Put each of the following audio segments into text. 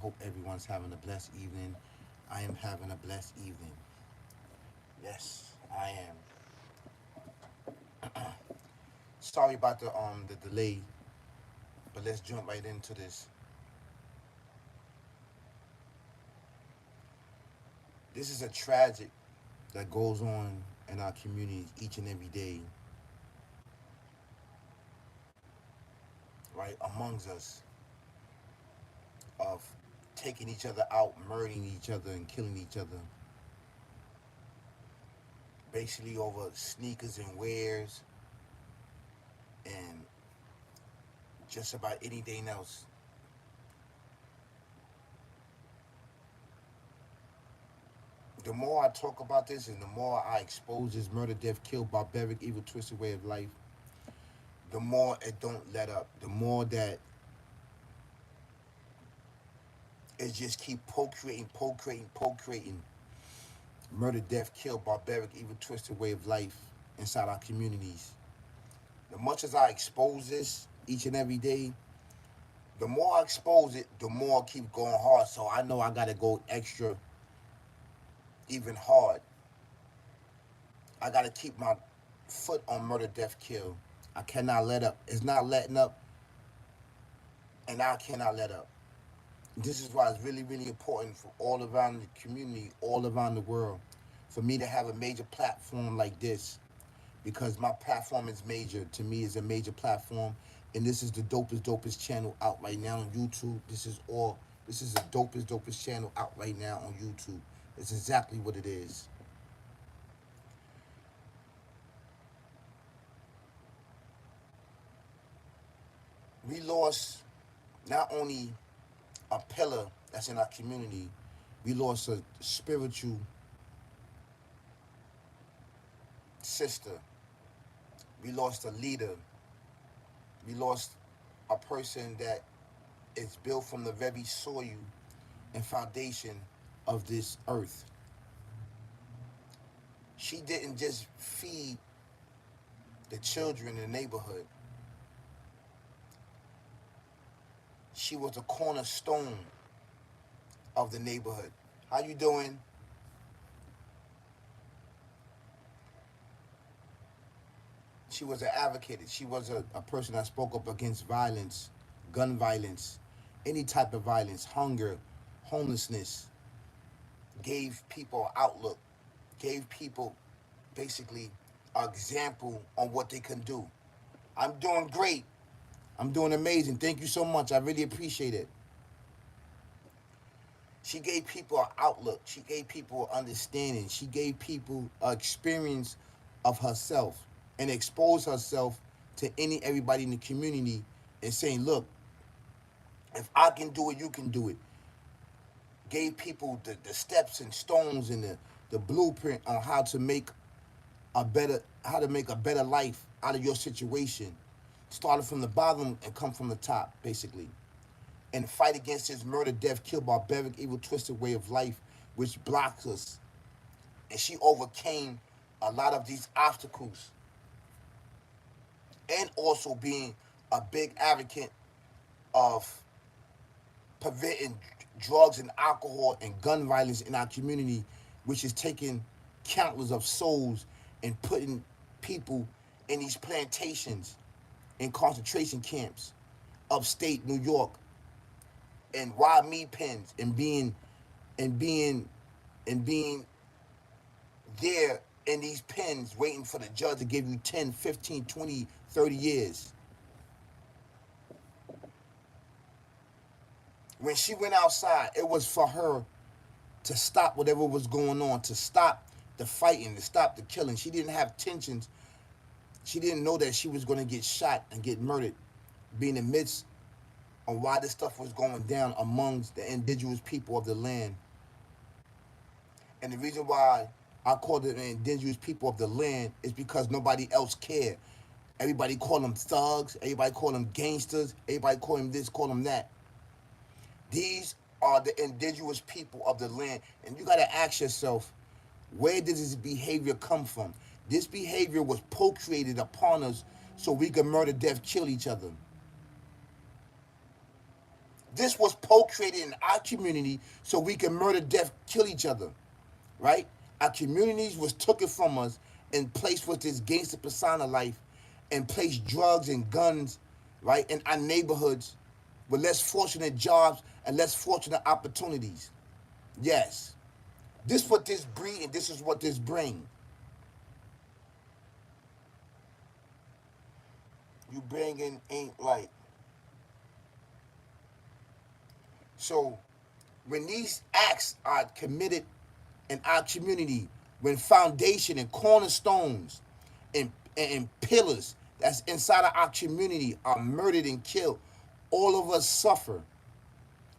Hope everyone's having a blessed evening. I am having a blessed evening. Yes, I am. Sorry about the delay, but let's jump right into this. This is a tragic that goes on in our communities each and every day, right amongst us, of taking each other out, murdering each other, and killing each other, basically over sneakers and wares and just about anything else. The more I talk about this and the more I expose this murder, death, kill, barbaric, evil, twisted way of life, the more it don't let up. The more that it just keep procreating. Murder, death, kill, barbaric, evil, twisted way of life inside our communities. The much as I expose this each and every day, the more I expose it, the more I keep going hard. So I know I gotta go extra, even hard. I gotta keep my foot on murder, death, kill. I cannot let up. It's not letting up, and I cannot let up. This is why it's really, really important for all around the community, all around the world, for me to have a major platform like this, because my platform is major. To me, is a major platform, and this is the dopest channel out right now on YouTube. This is all. This is the dopest channel out right now on YouTube. It's exactly what it is. We lost not only a pillar that's in our community, we lost a spiritual sister. We lost a leader. We lost a person that is built from the very soil and foundation of this earth. She didn't just feed the children in the neighborhood. She was a cornerstone of the neighborhood. How you doing? She was an advocate. She was a person that spoke up against violence, gun violence, any type of violence, hunger, homelessness, gave people an outlook, gave people basically an example on what they can do. I'm doing great. I'm doing amazing. Thank you so much. I really appreciate it. She gave people an outlook. She gave people an understanding. She gave people an experience of herself and exposed herself to everybody in the community and saying, look, if I can do it, you can do it. Gave people the steps and stones and the blueprint on how to make a better life out of your situation. Started from the bottom and come from the top, basically. And fight against this murder, death, kill, barbaric, evil, twisted way of life, which blocks us. And she overcame a lot of these obstacles, and also being a big advocate of preventing drugs and alcohol and gun violence in our community, which is taking countless of souls and putting people in these plantations, in concentration camps, upstate New York, and wild meat pens, and being and being there in these pens waiting for the judge to give you 10, 15, 20, 30 years. When she went outside, it was for her to stop whatever was going on, to stop the fighting, to stop the killing. She didn't have tensions. She didn't know that she was going to get shot and get murdered, being in the midst of why this stuff was going down amongst the indigenous people of the land. And the reason why I call it the indigenous people of the land is because nobody else cared. Everybody call them thugs. Everybody call them gangsters. Everybody call them this, call them that. These are the indigenous people of the land. And you got to ask yourself, where does this behavior come from? This behavior was procreated upon us so we could murder, death, kill each other. This was co-created in our community so we can murder, death, kill each other, right? Our communities was taken from us and placed with this gangster persona life and placed drugs and guns, right, in our neighborhoods with less fortunate jobs and less fortunate opportunities. Yes. This what this breed and this is what this bring. You bringing ain't like. So when these acts are committed in our community, when foundation and cornerstones and pillars that's inside of our community are murdered and killed, all of us suffer.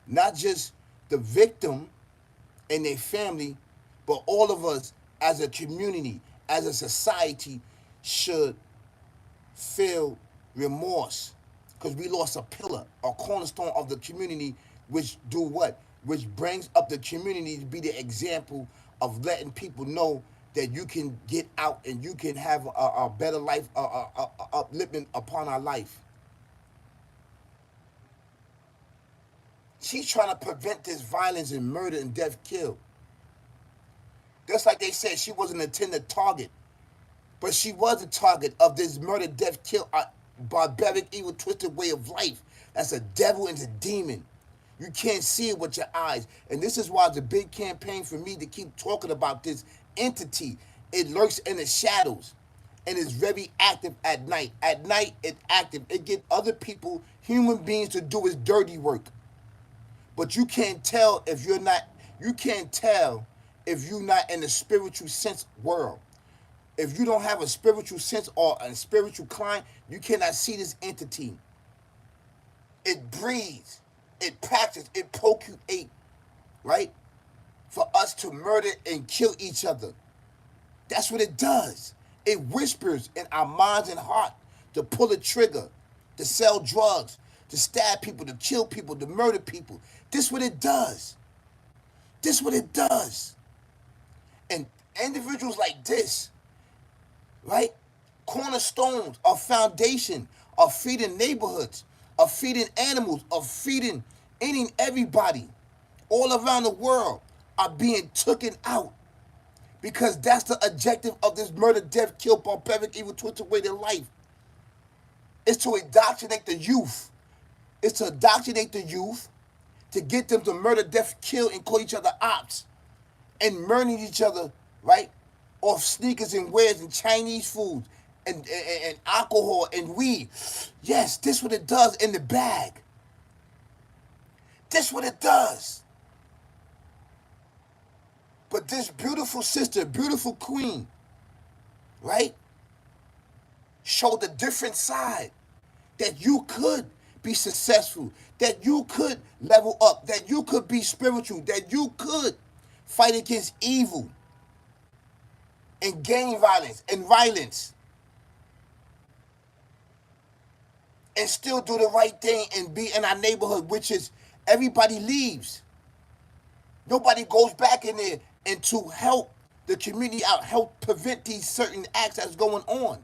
Not just the victim and their family, but all of us as a community, as a society, should feel remorse because we lost a pillar, a cornerstone of the community, which do what? Which brings up the community to be the example of letting people know that you can get out and you can have a better life, upliftment upon our life. She's trying to prevent this violence and murder and death kill. Just like they said, she wasn't an intended target, but she was a target of this murder, death, kill, barbaric, evil, twisted way of life. That's a devil and a demon. You can't see it with your eyes. And this is why it's a big campaign for me to keep talking about this entity. It lurks in the shadows and is very active at night. At night, it's active. It gets other people, human beings, to do its dirty work. But you can't tell if you're not, you can't tell if you're not in the spiritual sense world. If you don't have a spiritual sense or a spiritual client, you cannot see this entity. It breathes, it practices, it procreates, right? For us to murder and kill each other. That's what it does. It whispers in our minds and heart to pull a trigger, to sell drugs, to stab people, to kill people, to murder people. This is what it does. This is what it does. And individuals like this, right? Cornerstones of foundation, of feeding neighborhoods, of feeding animals, of feeding any and everybody all around the world are being taken out because that's the objective of this murder, death, kill, barbaric, evil, twisted way of life. It's to indoctrinate the youth. It's to indoctrinate the youth to get them to murder, death, kill, and call each other ops and murdering each other, right? Off sneakers and wares and Chinese food and alcohol and weed. Yes, this what it does in the bag. This what it does. But this beautiful sister, beautiful queen, right, showed a different side that you could be successful, that you could level up, that you could be spiritual, that you could fight against evil and gang violence and still do the right thing and be in our neighborhood, which is everybody leaves. Nobody goes back in there and to help the community out, help prevent these certain acts that's going on.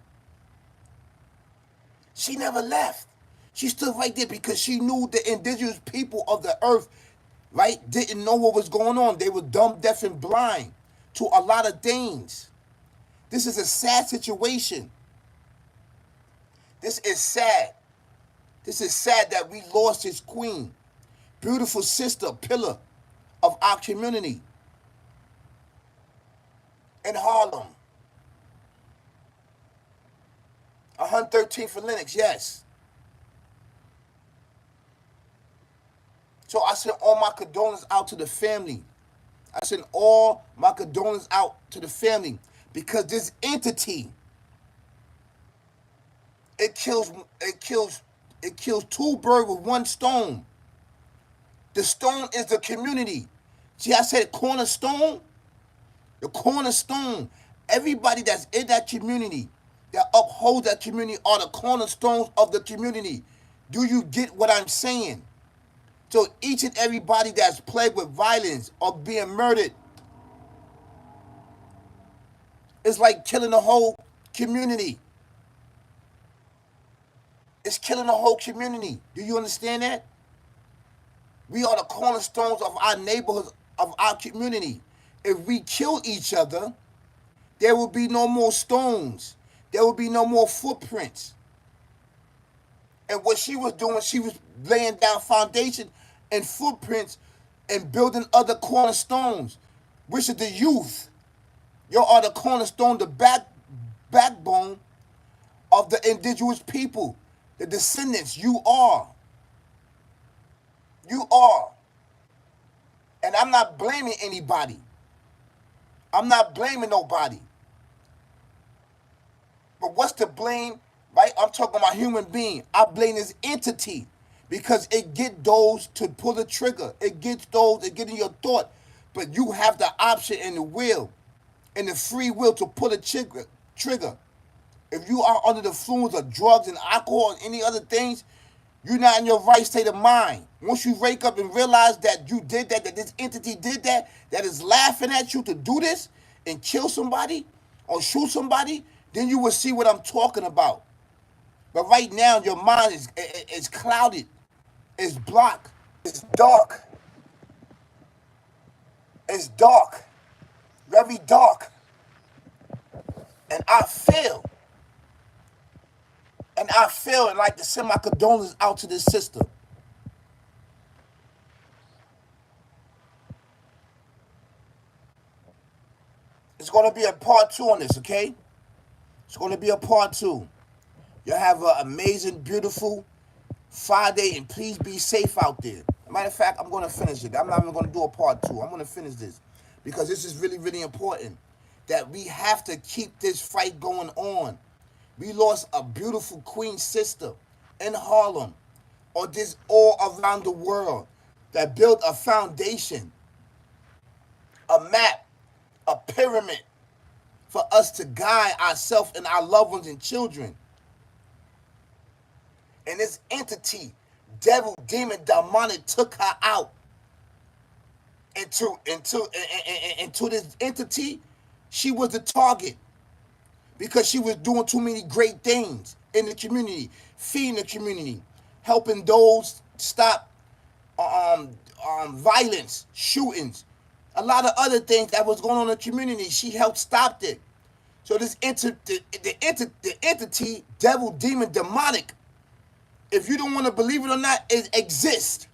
She never left. She stood right there because she knew the indigenous people of the earth, right, didn't know what was going on. They were dumb, deaf, and blind to a lot of things. This is a sad situation. This is sad. This is sad that we lost his queen, beautiful sister, pillar of our community in Harlem. 113th for Lennox, yes. So I send all my condolences out to the family. I send all my condolences out to the family because this entity, it kills two birds with one stone. The stone is the community. See, I said cornerstone. The cornerstone. Everybody that's in that community, that upholds that community, are the cornerstones of the community. Do you get what I'm saying? So each and everybody that's plagued with violence or being murdered, it's like killing the whole community. It's killing the whole community. Do you understand that? We are the cornerstones of our neighborhoods, of our community. If we kill each other, there will be no more stones. There will be no more footprints. And what she was doing, she was laying down foundation and footprints and building other cornerstones, which is the youth. You are the cornerstone, the backbone of the indigenous people, the descendants. You are. You are. And I'm not blaming anybody. I'm not blaming nobody. But what's the blame, right? I'm talking about human being. I blame this entity because it get those to pull the trigger. It gets those, it get in your thought. But you have the option and the will and the free will to pull the trigger. If you are under the influence of drugs and alcohol and any other things, you're not in your right state of mind. Once you wake up and realize that you did that this entity did that, that is laughing at you to do this and kill somebody or shoot somebody, then you will see what I'm talking about. But right now, your mind is clouded, it's blocked, it's dark. It's dark, very dark. And I feel, and like to send my condolences out to this sister. It's going to be a part two on this, okay? It's going to be a part two. You have an amazing, beautiful Friday, and please be safe out there. Matter of fact, I'm going to finish it. I'm not even going to do a part two. I'm going to finish this because this is really, really important that we have to keep this fight going on. We lost a beautiful queen sister in Harlem, or this all around the world, that built a foundation, a map, a pyramid for us to guide ourselves and our loved ones and children. And this entity, devil, demon, demonic, took her out into this entity. She was the target because she was doing too many great things in the community, feeding the community, helping those stop violence, shootings, a lot of other things that was going on in the community. She helped stop it. So this the entity, devil, demon, demonic, if you don't want to believe it or not, it exists.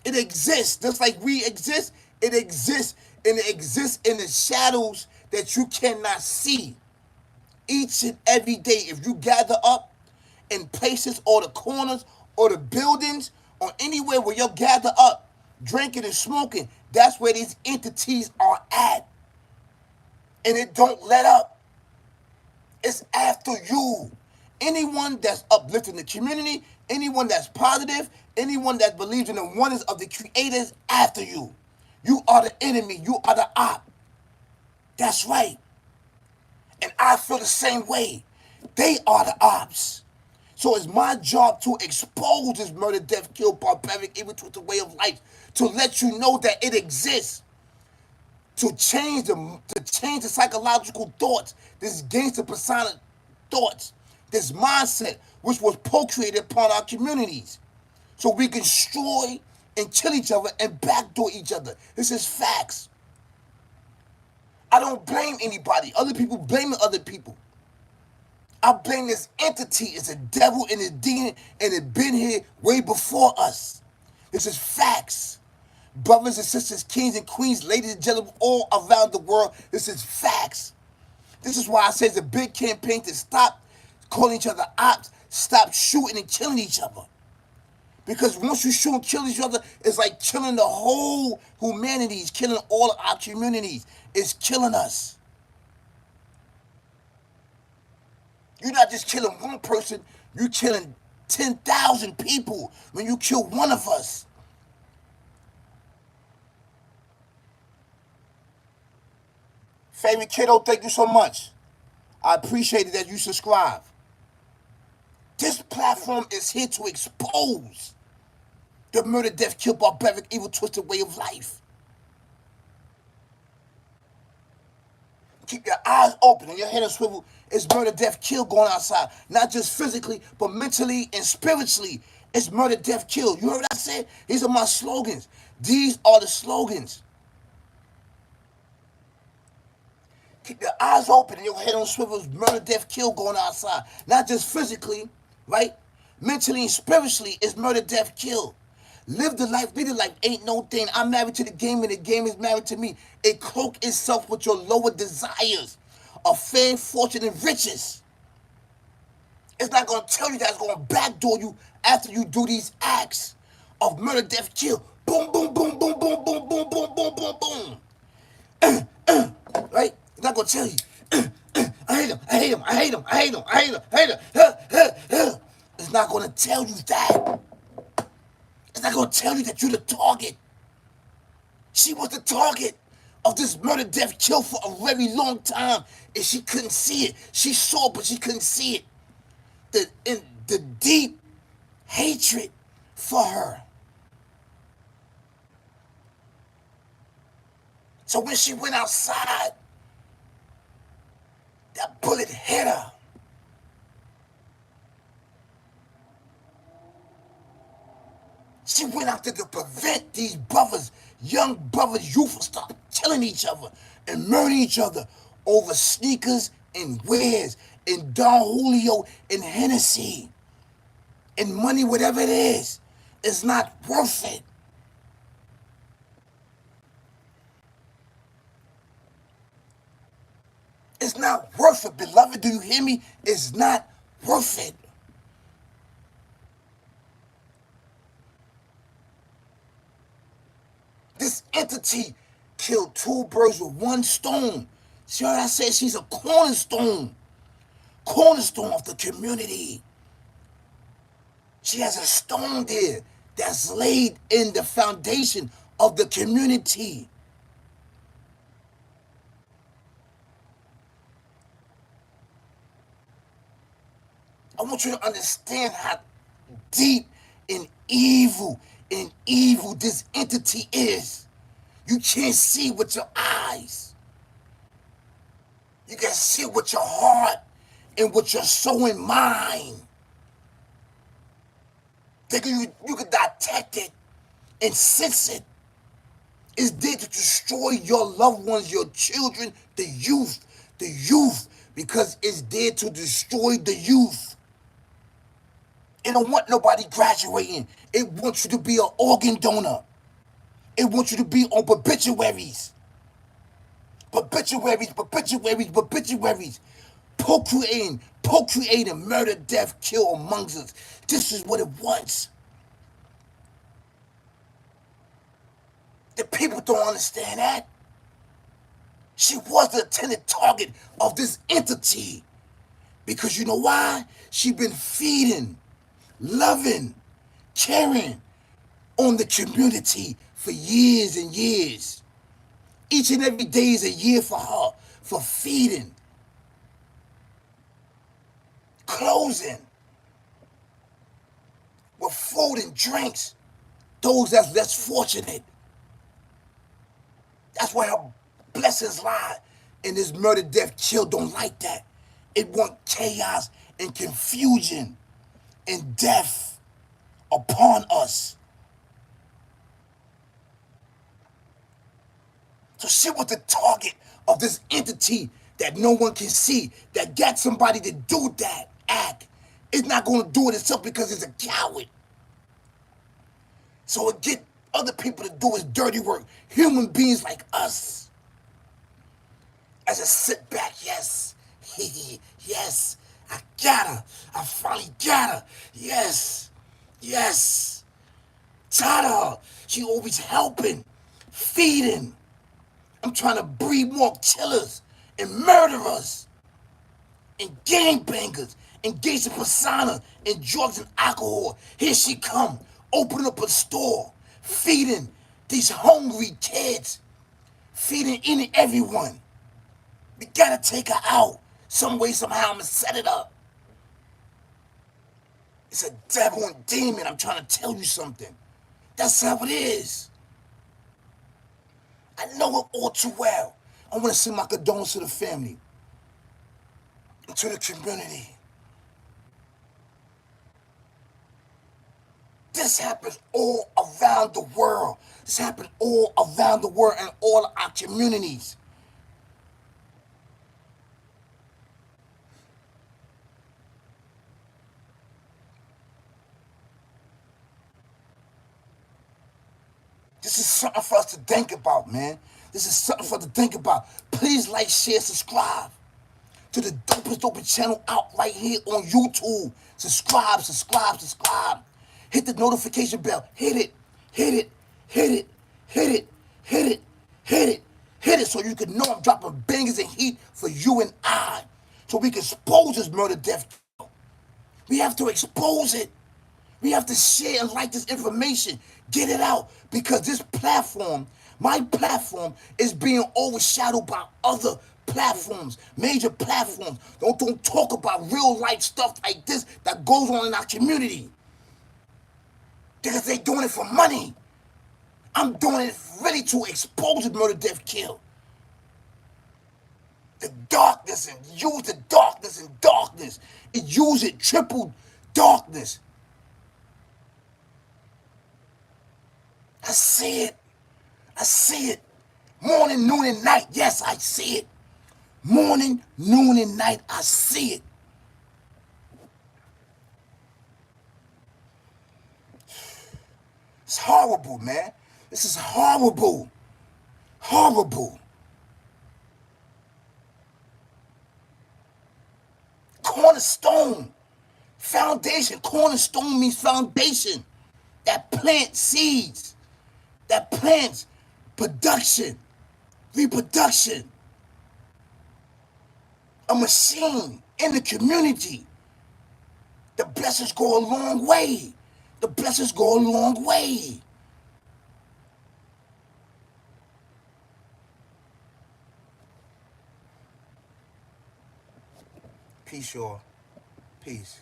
It exists. Just like we exist, it exists. And it exists in the shadows that you cannot see. Each and every day, if you gather up in places or the corners or the buildings or anywhere where you'll gather up, drinking and smoking, that's where these entities are at. And it don't let up. It's after you. Anyone that's uplifting the community, anyone that's positive, anyone that believes in the oneness of the Creator is after you. You are the enemy. You are the op. That's right. And I feel the same way. They are the ops. So it's my job to expose this murder, death, kill, barbaric, evil, twisted way of life, to let you know that it exists, to change the psychological thoughts, this gangster persona thoughts, this mindset which was procreated upon our communities, so we can destroy and kill each other and backdoor each other. This is facts. I don't blame anybody. Other people blaming other people. I blame this entity. It's a devil and a demon, and it been here way before us. This is facts. Brothers and sisters, kings and queens, ladies and gentlemen, all around the world, this is facts. This is why I say it's a big campaign to stop calling each other ops, stop shooting and killing each other. Because once you shoot and kill each other, it's like killing the whole humanity. It's killing all of our communities. It's killing us. You're not just killing one person, you're killing 10,000 people when you kill one of us. Favorite kiddo, thank you so much. I appreciate it that you subscribe. This platform is here to expose the murder, death, kill, barbaric, evil, twisted way of life. Keep your eyes open and your head on swivel. It's murder, death, kill going outside. Not just physically, but mentally and spiritually. It's murder, death, kill. You heard what I said? These are my slogans. These are the slogans. Keep your eyes open and your head on swivels. Murder, death, kill going outside. Not just physically, right? Mentally and spiritually, it's murder, death, kill. Live the life, lead the life. Ain't no thing. I'm married to the game and the game is married to me. It cloak itself with your lower desires of fame, fortune, and riches. It's not going to tell you that. It's going to backdoor you after you do these acts of murder, death, kill. Boom, boom, boom, boom, boom, boom, boom, boom, boom, boom, boom. Right? It's not going to tell you. I hate him, I hate him, I hate him, I hate him, I hate him, I hate him. It's not going to tell you that. It's not going to tell you that you're the target. She was the target of this murder, death, kill for a very long time, and she couldn't see it. She saw it, but she couldn't see it. The deep hatred for her. So when she went outside, that bullet hit her. She went out there to prevent these brothers, young brothers, youth, from start killing each other and murdering each other over sneakers and wares and Don Julio and Hennessy and money, whatever it is. It's not worth it. It's not worth it, beloved. Do you hear me? It's not worth it. This entity killed two birds with one stone. See what I said? She's a cornerstone of the community. She has a stone there that's laid in the foundation of the community. I want you to understand how deep and evil this entity is. You can't see with your eyes. You can see with your heart and with your soul and mind. You can detect it and sense it. It's there to destroy your loved ones, your children, the youth, because it's there to destroy the youth. It don't want nobody graduating. It wants you to be an organ donor. It wants you to be on obituaries. Procreating, murder, death, kill amongst us. This is what it wants. The people don't understand that. She was the intended target of this entity. Because you know why? She been feeding, loving, caring on the community for years and years. Each and every day is a year for her, for feeding, clothing, with food and drinks, those that's less fortunate. That's where her blessings lie. And this murder, death, kill don't like that. It want chaos and confusion and death upon us. So she was the target of this entity that no one can see, that got somebody to do that act. It's not going to do it itself because it's a coward. So it get other people to do his dirty work. Human beings like us. As I sit back, yes, yes, I got her. I finally got her. Yes, yes. Tired of her. She always helping, feeding. I'm trying to breed more killers and murderers and gangbangers, engaged in persona and drugs and alcohol. Here she come, opening up a store, feeding these hungry kids, feeding any everyone. We gotta take her out. Some way, somehow, I'm gonna set it up. It's a devil and demon. I'm trying to tell you something. That's how it is. I know it all too well. I want to send my condolences to the family and to the community. This happens all around the world. This happens all around the world and all our communities. This is something for us to think about, man. This is something for us to think about. Please like, share, subscribe to the dopest channel out right here on YouTube. Subscribe, subscribe, subscribe. Hit the notification bell. Hit it, hit it, hit it, hit it, hit it, hit it, hit it so you can know I'm dropping bangers and heat for you and I. So we can expose this murder, death. We have to expose it. We have to share and like this information. Get it out. Because this platform, my platform, is being overshadowed by other platforms, major platforms. Don't talk about real life stuff like this that goes on in our community. Because they're doing it for money. I'm doing it really to expose the murder, death, kill. The darkness and use the darkness and darkness. And use it triple darkness. I see it. I see it. Morning, noon, and night. Yes, I see it. Morning, noon, and night. I see it. It's horrible, man. This is horrible. Horrible. Cornerstone. Foundation. Cornerstone means foundation. That plants seeds. That plants production. Reproduction. A machine in the community. The blessings go a long way. The blessings go a long way. Peace, y'all. Peace.